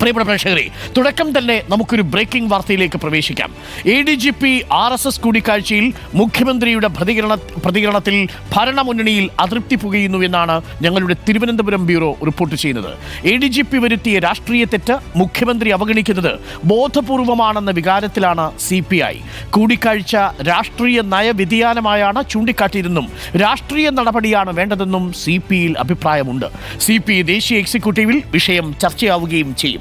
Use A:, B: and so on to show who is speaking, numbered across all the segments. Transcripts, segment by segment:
A: പ്രിയപ്പെട്ട പ്രേക്ഷകരെ, തുടക്കം തന്നെ നമുക്കൊരു ബ്രേക്കിംഗ് വാർത്തയിലേക്ക് പ്രവേശിക്കാം. ADGP RSS കൂടിക്കാഴ്ചയിൽ മുഖ്യമന്ത്രിയുടെ പ്രതികരണത്തിൽ ഭരണമുന്നണിയിൽ അതൃപ്തി പുകയുന്നു എന്നാണ് ഞങ്ങളുടെ തിരുവനന്തപുരം ബ്യൂറോ റിപ്പോർട്ട് ചെയ്യുന്നത്. ADGP വരുത്തിയ രാഷ്ട്രീയ തെറ്റ് മുഖ്യമന്ത്രി അവഗണിക്കുന്നത് ബോധപൂർവമാണെന്ന വികാരത്തിലാണ് CPI. കൂടിക്കാഴ്ച രാഷ്ട്രീയ നയവ്യതിയാനമായാണ് ചൂണ്ടിക്കാട്ടിയതെന്നും രാഷ്ട്രീയ നടപടിയാണ് വേണ്ടതെന്നും CPയിൽ അഭിപ്രായമുണ്ട്. CPI ദേശീയ എക്സിക്യൂട്ടീവിൽ വിഷയം ചർച്ചയാവുകയും ചെയ്യും.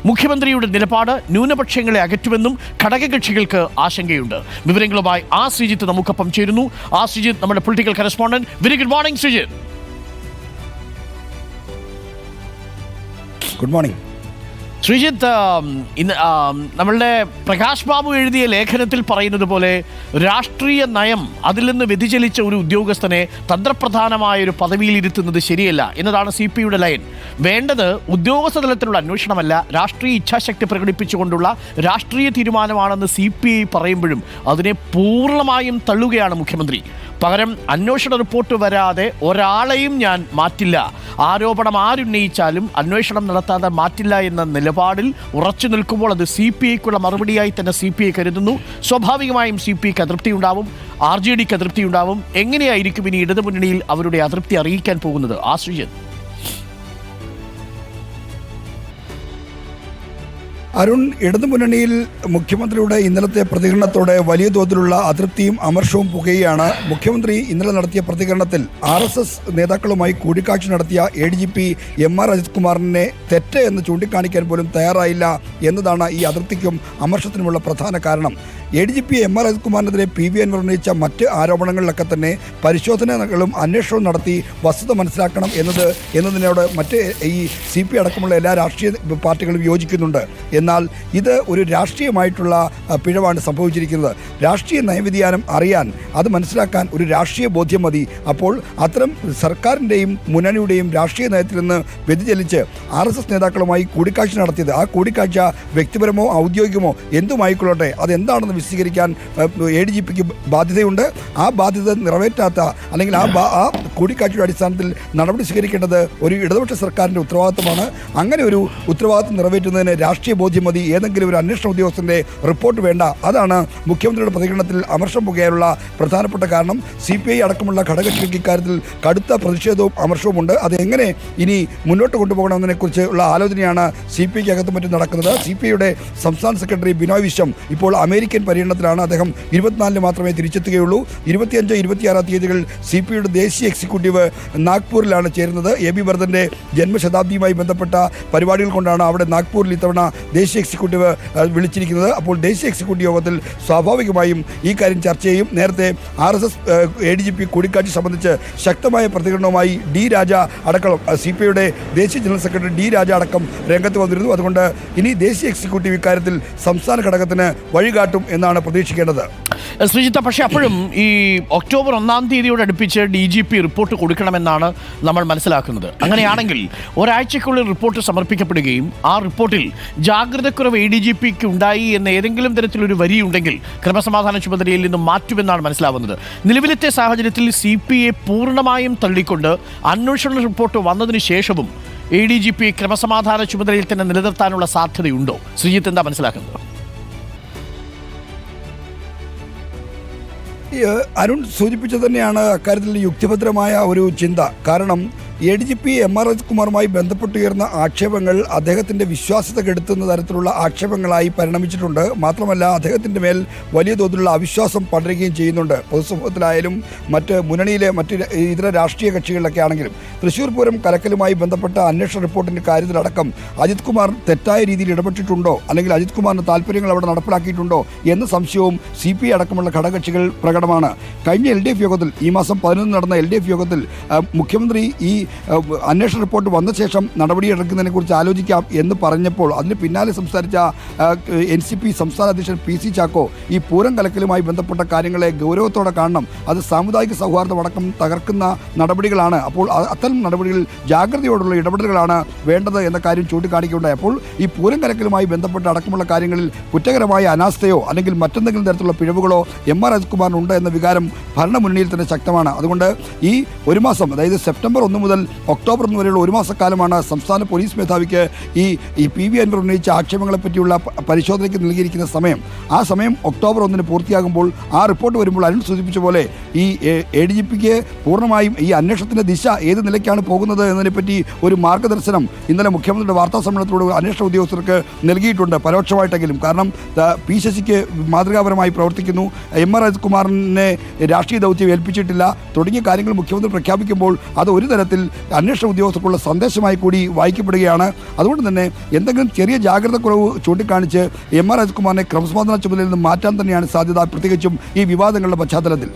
A: മുഖ്യമന്ത്രിയുടെ നിലപാട് ന്യൂനപക്ഷങ്ങളെ അകറ്റുമെന്നും ഘടകകക്ഷികൾക്ക് ആശങ്കയുണ്ട്. വിവരങ്ങളുമായി ശ്രീജിത്ത് നമുക്കൊപ്പം ചേരുന്നു. ശ്രീജിത്ത്, നമ്മുടെ political correspondent. Very good morning Sreejith.
B: Good morning
A: Sreejith, ഇന്ന് നമ്മളുടെ പ്രകാശ് ബാബു എഴുതിയ ലേഖനത്തിൽ പറയുന്നത് പോലെ രാഷ്ട്രീയ നയം അതിൽ നിന്ന് വ്യതിചലിച്ച ഒരു ഉദ്യോഗസ്ഥനെ തന്ത്രപ്രധാനമായൊരു പദവിയിലിരുത്തുന്നത് ശരിയല്ല എന്നതാണ് CPയുടെ ലൈൻ. വേണ്ടത് ഉദ്യോഗസ്ഥ തലത്തിലുള്ള അന്വേഷണമല്ല, രാഷ്ട്രീയ ഇച്ഛാശക്തി പ്രകടിപ്പിച്ചുകൊണ്ടുള്ള രാഷ്ട്രീയ തീരുമാനമാണെന്ന് CPI പറയുമ്പോഴും അതിനെ പൂർണ്ണമായും തള്ളുകയാണ് മുഖ്യമന്ത്രി. പകരം അന്വേഷണ റിപ്പോർട്ട് വരാതെ ഒരാളെയും ഞാൻ മാറ്റില്ല, ആരോപണം ആരുന്നയിച്ചാലും അന്വേഷണം നടത്താതെ മാറ്റില്ല എന്ന നിലപാടിൽ ഉറച്ചു നിൽക്കുമ്പോൾ അത് CPIക്കുള്ള മറുപടിയായി തന്നെ CPI കരുതുന്നു. സ്വാഭാവികമായും CPIക്ക് അതൃപ്തി ഉണ്ടാവും, RJDക്ക് അതൃപ്തി ഉണ്ടാവും. എങ്ങനെയായിരിക്കും ഇനി ഇടതുമുന്നണിയിൽ അവരുടെ അതൃപ്തി അറിയിക്കാൻ പോകുന്നത്? ശ്രീജിത്ത്.
B: അരുൺ, ഇടതുമുന്നണിയിൽ മുഖ്യമന്ത്രിയുടെ ഇന്നലത്തെ പ്രതികരണത്തോടെ വലിയ തോതിലുള്ള അതൃപ്തിയും അമർഷവും പുകയാണ്. മുഖ്യമന്ത്രി ഇന്നലെ നടത്തിയ പ്രതികരണത്തിൽ RSS നേതാക്കളുമായി കൂടിക്കാഴ്ച നടത്തിയ ADGP MR അജിത് കുമാറിനെ തെറ്റ് എന്ന് ചൂണ്ടിക്കാണിക്കാൻ പോലും തയ്യാറായില്ല എന്നതാണ് ഈ അതൃപ്തിക്കും അമർഷത്തിനുമുള്ള പ്രധാന കാരണം. ADGP MR Ajith കുമാറിനെതിരെ PV Anwar ഉന്നയിച്ച മറ്റ് ആരോപണങ്ങളിലൊക്കെ തന്നെ പരിശോധനകളും അന്വേഷണവും നടത്തി വസ്തുത മനസ്സിലാക്കണം എന്നതിനോട് മറ്റ് ഈ CPI അടക്കമുള്ള എല്ലാ രാഷ്ട്രീയ പാർട്ടികളും യോജിക്കുന്നുണ്ട്. എന്നാൽ ഇത് ഒരു രാഷ്ട്രീയമായിട്ടുള്ള പിഴവാണ് സംഭവിച്ചിരിക്കുന്നത്. രാഷ്ട്രീയ നയവ്യതിയാനം അറിയാൻ, അത് മനസ്സിലാക്കാൻ ഒരു രാഷ്ട്രീയ ബോധ്യം മതി. അപ്പോൾ അത്തരം സർക്കാരിൻ്റെയും മുന്നണിയുടെയും രാഷ്ട്രീയ നയത്തിൽ നിന്ന് വ്യതിചലിച്ച് RSS നേതാക്കളുമായി കൂടിക്കാഴ്ച നടത്തിയത്, ആ കൂടിക്കാഴ്ച വ്യക്തിപരമോ ഔദ്യോഗികമോ എന്തുമായിക്കൊള്ളട്ടെ, അതെന്താണെന്ന് വിശദീകരിക്കാൻ ADGPക്ക് ബാധ്യതയുണ്ട്. ആ ബാധ്യത നിറവേറ്റാത്ത അല്ലെങ്കിൽ ആ കൂടിക്കാഴ്ചയുടെ അടിസ്ഥാനത്തിൽ നടപടി സ്വീകരിക്കേണ്ടത് ഒരു ഇടതുപക്ഷ സർക്കാരിൻ്റെ ഉത്തരവാദിത്തമാണ്. അങ്ങനെ ഒരു ഉത്തരവാദിത്തം നിറവേറ്റുന്നതിന് രാഷ്ട്രീയ ബോധ്യം മതി, ഏതെങ്കിലും ഒരു അന്വേഷണ ഉദ്യോഗസ്ഥൻ്റെ റിപ്പോർട്ട് വേണ്ട. അതാണ് മുഖ്യമന്ത്രിയുടെ പ്രതികരണത്തിൽ അമർഷം പുകയാനുള്ള പ്രധാനപ്പെട്ട കാരണം. CPI അടക്കമുള്ള ഘടകകക്ഷികൾക്ക് ഇക്കാര്യത്തിൽ കടുത്ത പ്രതിഷേധവും അമർഷവും ഉണ്ട്. അതെങ്ങനെ ഇനി മുന്നോട്ട് കൊണ്ടുപോകണമെന്നതിനെക്കുറിച്ച് ഉള്ള ആലോചനയാണ് CPIക്ക് അകത്തും മറ്റും നടക്കുന്നത്. CPIയുടെ സംസ്ഥാന സെക്രട്ടറി ബിനോയ് വിശ്വം ഇപ്പോൾ അമേരിക്കൻ പര്യടനത്തിലാണ്. അദ്ദേഹം 24-ന് മാത്രമേ തിരിച്ചെത്തുകയുള്ളൂ. 25-26 തീയതികൾ CPIയുടെ ദേശീയ എക്സിക്യൂട്ടീവ് നാഗ്പൂരിലാണ് ചേരുന്നത്. AB ബർദൻ്റെ ജന്മശതാബ്ദിയുമായി ബന്ധപ്പെട്ട പരിപാടികൾ കൊണ്ടാണ് അവിടെ നാഗ്പൂരിൽ ഇത്തവണ ദേശീയ എക്സിക്യൂട്ടീവ് വിളിച്ചിരിക്കുന്നത്. അപ്പോൾ ദേശീയ എക്സിക്യൂട്ടീവ് യോഗത്തിൽ സ്വാഭാവികമായും ഈ കാര്യം ചർച്ച ചെയ്യും. നേരത്തെ RSS ADGP കൂടിക്കാഴ്ച സംബന്ധിച്ച് ശക്തമായ പ്രതികരണവുമായി D രാജ അടക്കം CPIയുടെ ദേശീയ ജനറൽ സെക്രട്ടറി D രാജ അടക്കം രംഗത്ത് വന്നിരുന്നു. അതുകൊണ്ട് ഇനി ദേശീയ എക്സിക്യൂട്ടീവ് ഇക്കാര്യത്തിൽ സംസ്ഥാന ഘടകത്തിന് വഴികാട്ടും എന്നാണ് പ്രതീക്ഷിക്കേണ്ടത്.
A: ശ്രീജിത്ത്, പക്ഷേ അപ്പോഴും ഈ ഒക്ടോബർ 1-ാം തീയതിയോട് അടുപ്പിച്ച് DGP റിപ്പോർട്ട് കൊടുക്കണമെന്നാണ് നമ്മൾ മനസ്സിലാക്കുന്നത്. അങ്ങനെയാണെങ്കിൽ ഒരാഴ്ചക്കുള്ളിൽ റിപ്പോർട്ട് സമർപ്പിക്കപ്പെടുകയും ആ റിപ്പോർട്ടിൽ ജാഗ്രതക്കുറവ് ADGPക്ക് ഉണ്ടായി എന്ന ഏതെങ്കിലും തരത്തിലൊരു വരിയുണ്ടെങ്കിൽ ക്രമസമാധാന ചുമതലയിൽ നിന്ന് മാറ്റുമെന്നാണ് മനസ്സിലാവുന്നത്. നിലവിലത്തെ സാഹചര്യത്തിൽ CPI പൂർണ്ണമായും തള്ളിക്കൊണ്ട് അന്വേഷണ റിപ്പോർട്ട് വന്നതിന് ശേഷവും ADGP ക്രമസമാധാന ചുമതലയിൽ തന്നെ നിലനിർത്താനുള്ള സാധ്യതയുണ്ടോ? ശ്രീജിത്ത്, എന്താ മനസ്സിലാക്കുന്നത്?
B: അരുൺ സൂചിപ്പിച്ചത് തന്നെയാണ് അക്കാര്യത്തിൽ യുക്തിഭദ്രമായ ഒരു ചിന്ത. കാരണം ADGP MR അജിത് കുമാറുമായി ബന്ധപ്പെട്ടുയർന്ന ആക്ഷേപങ്ങൾ അദ്ദേഹത്തിൻ്റെ വിശ്വാസ്യത കെടുത്തുന്ന തരത്തിലുള്ള ആക്ഷേപങ്ങളായി പരിണമിച്ചിട്ടുണ്ട്. മാത്രമല്ല, അദ്ദേഹത്തിൻ്റെ മേൽ വലിയ തോതിലുള്ള അവിശ്വാസം പടരുകയും ചെയ്യുന്നുണ്ട്. പൊതുസമൂഹത്തിലായാലും മറ്റ് മുന്നണിയിലെ മറ്റ് ഇതര രാഷ്ട്രീയ കക്ഷികളിലൊക്കെ ആണെങ്കിലും. തൃശ്ശൂർ പൂരം കലക്കലുമായി ബന്ധപ്പെട്ട അന്വേഷണ റിപ്പോർട്ടിൻ്റെ കാര്യത്തിലടക്കം അജിത് കുമാർ തെറ്റായ രീതിയിൽ ഇടപെട്ടിട്ടുണ്ടോ, അല്ലെങ്കിൽ അജിത് കുമാറിൻ്റെ താല്പര്യങ്ങൾ അവിടെ നടപ്പിലാക്കിയിട്ടുണ്ടോ എന്ന സംശയവും CPI അടക്കമുള്ള ഘടകകക്ഷികൾ പ്രകടമാണ്. കഴിഞ്ഞ LDF യോഗത്തിൽ, ഈ മാസം 11 നടന്ന LDF യോഗത്തിൽ മുഖ്യമന്ത്രി ഈ അന്വേഷണ റിപ്പോർട്ട് വന്ന ശേഷം നടപടിയെടുക്കുന്നതിനെക്കുറിച്ച് ആലോചിക്കാം എന്ന് പറഞ്ഞപ്പോൾ അതിന് പിന്നാലെ സംസാരിച്ച NCP സംസ്ഥാന അധ്യക്ഷൻ PC ചാക്കോ ഈ പൂരം കലക്കലുമായി ബന്ധപ്പെട്ട കാര്യങ്ങളെ ഗൗരവത്തോടെ കാണണം, അത് സാമുദായിക സൗഹാർദ്ദം അടക്കം തകർക്കുന്ന നടപടികളാണ്, അപ്പോൾ അത്തരം നടപടികളിൽ ജാഗ്രതയോടുള്ള ഇടപെടലുകളാണ് വേണ്ടത് എന്ന കാര്യം ചൂണ്ടിക്കാണിക്കുകയുണ്ടായി. അപ്പോൾ ഈ പൂരം കലക്കലുമായി ബന്ധപ്പെട്ട അടക്കമുള്ള കാര്യങ്ങളിൽ കുറ്റകരമായ അനാസ്ഥയോ അല്ലെങ്കിൽ മറ്റെന്തെങ്കിലും തരത്തിലുള്ള പിഴവുകളോ MR അജിത് കുമാറിനുണ്ട് എന്ന വികാരം ഭരണമുന്നണിയിൽ തന്നെ ശക്തമാണ്. അതുകൊണ്ട് ഈ ഒരു മാസം, അതായത് സെപ്റ്റംബർ 1 മുതൽ മുതൽ ഒക്ടോബർ 1 വരെയുള്ള 1 മാസക്കാലമാണ് സംസ്ഥാന പോലീസ് മേധാവിക്ക് ഈ PV അൻവർ ഉന്നയിച്ച ആക്ഷേപങ്ങളെ പറ്റിയുള്ള പരിശോധനയ്ക്ക് നൽകിയിരിക്കുന്ന സമയം. ആ സമയം ഒക്ടോബർ 1 പൂർത്തിയാകുമ്പോൾ ആ റിപ്പോർട്ട് വരുമ്പോൾ അരുൺ സൂചിപ്പിച്ച പോലെ ഈ ADGPക്ക് പൂർണ്ണമായും ഈ അന്വേഷണത്തിൻ്റെ ദിശ ഏത് നിലയ്ക്കാണ് പോകുന്നത് എന്നതിനെപ്പറ്റി ഒരു മാർഗ്ഗദർശനം ഇന്നലെ മുഖ്യമന്ത്രിയുടെ വാർത്താ സമ്മേളനത്തിലൂടെ അന്വേഷണ ഉദ്യോഗസ്ഥർക്ക് നൽകിയിട്ടുണ്ട്, പരോക്ഷമായിട്ടെങ്കിലും. കാരണം P ശശിക്ക് മാതൃകാപരമായി പ്രവർത്തിക്കുന്നു, MR രാജ്കുമാറിനെ രാഷ്ട്രീയ ദൗത്യം ഏൽപ്പിച്ചിട്ടില്ല തുടങ്ങിയ കാര്യങ്ങൾ മുഖ്യമന്ത്രി പ്രഖ്യാപിക്കുമ്പോൾ അത് ഒരു തരത്തിൽ അന്വേഷണ ഉദ്യോഗസ്ഥർക്കുള്ള സന്ദേശമായി കൂടി വായിക്കപ്പെടുകയാണ്. അതുകൊണ്ട് തന്നെ എന്തെങ്കിലും ചെറിയ ജാഗ്രത കുറവ് ചൂണ്ടിക്കാണിച്ച് MR രാജ്കുമാറിനെ ക്രമസമാധാന ചുമതലയിൽ നിന്ന് മാറ്റാൻ തന്നെയാണ് സാധ്യത, പ്രത്യേകിച്ചും ഈ വിവാദങ്ങളുടെ പശ്ചാത്തലത്തിൽ.